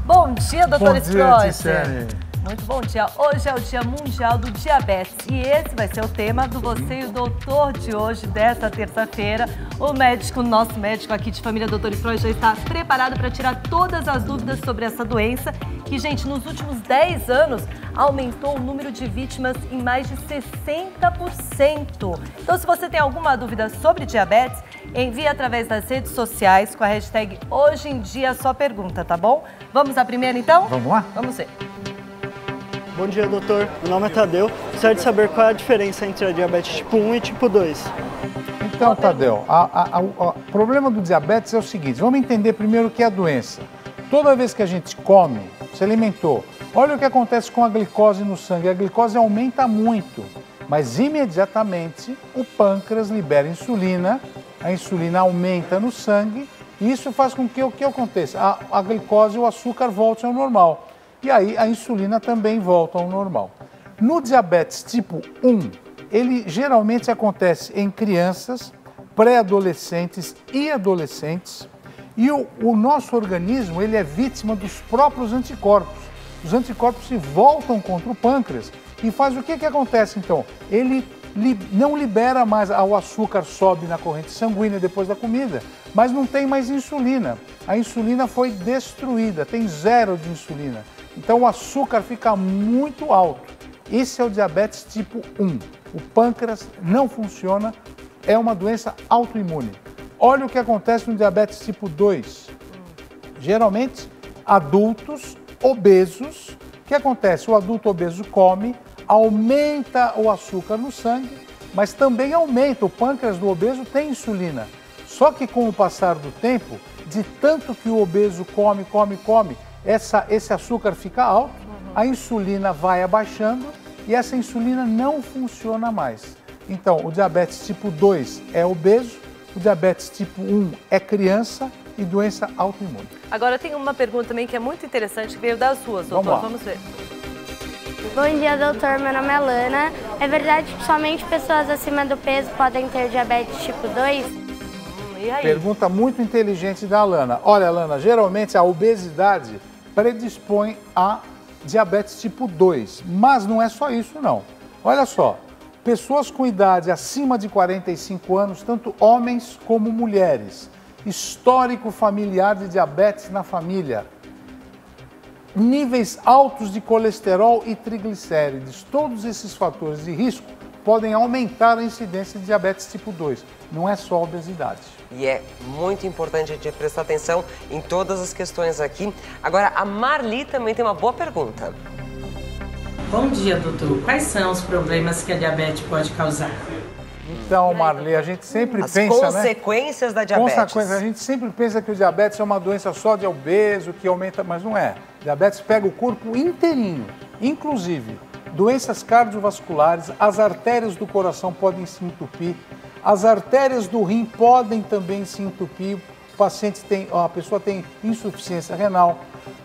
Bom dia, doutor Bom dia, Ticiane. Muito bom dia. Hoje é o Dia Mundial do Diabetes e esse vai ser o tema do Você e o Doutor de hoje, dessa terça-feira. O médico, nosso médico aqui de família, Dr. Freud, já está preparado para tirar todas as dúvidas sobre essa doença que, gente, nos últimos 10 anos aumentou o número de vítimas em mais de 60%. Então, se você tem alguma dúvida sobre diabetes, envie através das redes sociais com a hashtag Hoje em Dia a sua pergunta, tá bom? Vamos à primeira, então? Vamos lá? Vamos ver. Bom dia, doutor. Meu nome é Tadeu. Gostaria de saber qual é a diferença entre a diabetes tipo 1 e tipo 2. Então, Tadeu, o problema do diabetes é o seguinte, vamos entender primeiro o que é a doença. Toda vez que a gente come, se alimentou, olha o que acontece com a glicose no sangue. A glicose aumenta muito, mas imediatamente o pâncreas libera insulina, a insulina aumenta no sangue e isso faz com que o que aconteça? A glicose, o açúcar volte ao normal. E aí a insulina também volta ao normal. No diabetes tipo 1, ele geralmente acontece em crianças, pré-adolescentes e adolescentes. E o nosso organismo, ele é vítima dos próprios anticorpos. Os anticorpos se voltam contra o pâncreas e faz o que acontece então? Ele não libera mais, o açúcar sobe na corrente sanguínea depois da comida, mas não tem mais insulina. A insulina foi destruída, tem zero de insulina. Então o açúcar fica muito alto. Esse é o diabetes tipo 1. O pâncreas não funciona, é uma doença autoimune. Olha o que acontece no diabetes tipo 2. Geralmente, adultos obesos, o que acontece? O adulto obeso come, aumenta o açúcar no sangue, mas também aumenta, o pâncreas do obeso tem insulina. Só que com o passar do tempo, de tanto que o obeso come, esse açúcar fica alto, a insulina vai abaixando e essa insulina não funciona mais. Então, o diabetes tipo 2 é obeso, o diabetes tipo 1 é criança e doença autoimune. Agora tem uma pergunta também que é muito interessante, que veio das ruas, doutor. Vamos ver. Bom dia, doutor. Meu nome é Lana. É verdade que somente pessoas acima do peso podem ter diabetes tipo 2? E aí? Pergunta muito inteligente da Lana. Olha, Lana, geralmente a obesidade predispõe a diabetes tipo 2, mas não é só isso não. Olha só, pessoas com idade acima de 45 anos, tanto homens como mulheres, histórico familiar de diabetes na família, níveis altos de colesterol e triglicérides, todos esses fatores de risco podem aumentar a incidência de diabetes tipo 2, não é só a obesidade. E é muito importante a gente prestar atenção em todas as questões aqui. Agora, a Marli também tem uma boa pergunta. Bom dia, doutor. Quais são os problemas que a diabetes pode causar? Então, Marli, a gente sempre As pensa, consequências da diabetes. A gente sempre pensa que o diabetes é uma doença só de obeso, que aumenta, mas não é. Diabetes pega o corpo inteirinho, inclusive doenças cardiovasculares, as artérias do coração podem se entupir, as artérias do rim podem também se entupir, a pessoa tem insuficiência renal,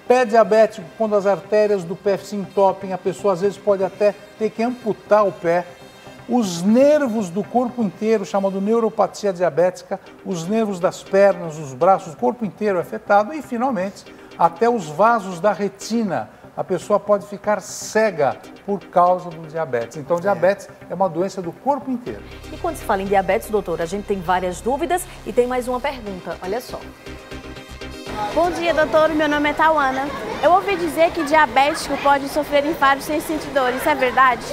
pé diabético, quando as artérias do pé se entopem, a pessoa às vezes pode até ter que amputar o pé. Os nervos do corpo inteiro, chamado neuropatia diabética, os nervos das pernas, os braços, o corpo inteiro é afetado e, finalmente, até os vasos da retina. A pessoa pode ficar cega por causa do diabetes. Então, diabetes é uma doença do corpo inteiro. E quando se fala em diabetes, doutor, a gente tem várias dúvidas e tem mais uma pergunta. Olha só. Bom dia, doutor. Meu nome é Tauana. Eu ouvi dizer que diabético pode sofrer infarto sem sentir dor. Isso é verdade?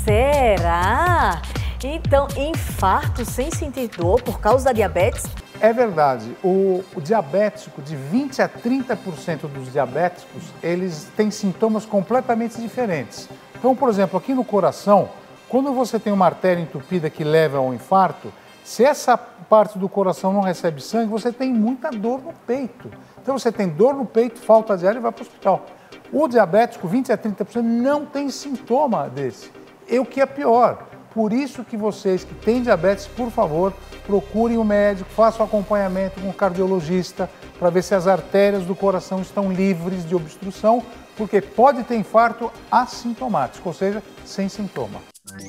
Será? Então, infarto sem sentir dor por causa da diabetes? É verdade. O diabético, de 20 a 30% dos diabéticos, eles têm sintomas completamente diferentes. Então, por exemplo, aqui no coração, quando você tem uma artéria entupida que leva ao infarto, se essa parte do coração não recebe sangue, você tem muita dor no peito. Então, você tem dor no peito, falta de ar e vai para o hospital. O diabético, 20 a 30%, não tem sintoma desse. E o que é pior, por isso que vocês que têm diabetes, por favor, procurem o médico, façam acompanhamento com o cardiologista para ver se as artérias do coração estão livres de obstrução, porque pode ter infarto assintomático, ou seja, sem sintoma.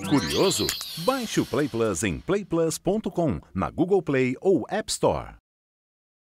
Curioso? Baixe o Play Plus em playplus.com, na Google Play ou App Store.